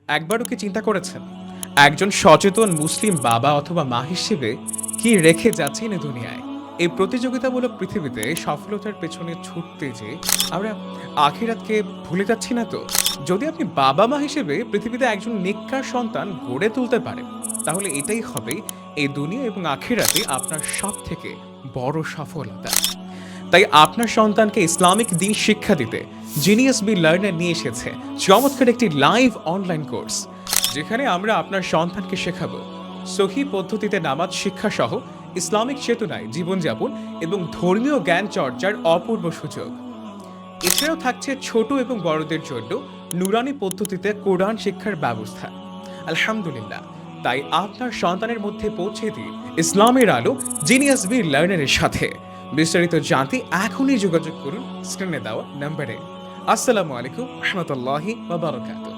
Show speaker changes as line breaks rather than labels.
একবারও কি চিন্তা করেছেন একজন সচেতন মুসলিম বাবা অথবা মা হিসেবে কি রেখে যাচ্ছেন এই দুনিয়ায়? এই প্রতিযোগিতামূলক পৃথিবীতে সফলতার পেছনে ছুটতে যে আমরা আখিরাতকে ভুলে যাচ্ছি না তো? যদি আপনি বাবা মা হিসেবে পৃথিবীতে একজন নেককার সন্তান গড়ে তুলতে পারেন, তাহলে এটাই হবে এই দুনিয়া এবং আখিরাতে আপনার সব থেকে বড় সফলতা। তাই আপনার সন্তানকে ইসলামিক দিন শিক্ষা দিতে জিনিয়াস বি লার্নার নিয়ে এসেছে চমৎকার একটি লাইভ অনলাইন কোর্স, যেখানে আমরা আপনার সন্তানকে শেখাবো সহি পদ্ধতিতে নামাজ শিক্ষা সহ ইসলামিক চেতনায় জীবনযাপন এবং ধর্মীয় জ্ঞান চর্চার অপূর্ব সুযোগ। এছাড়াও থাকছে ছোট এবং বড়দের জন্য নুরানি পদ্ধতিতে কোরআন শিক্ষার ব্যবস্থা। আলহামদুলিল্লাহ, তাই আপনার সন্তানের মধ্যে পৌঁছে দিন ইসলামের আলো জিনিয়াস বি লার্নারের সাথে। বিস্তারিত জানতে এখনই যোগাযোগ করুন স্ক্রিনে দেওয়া নম্বরে। আসসালামু আলাইকুম রহমতুল্লাহি ওয়া বারাকাতুহু।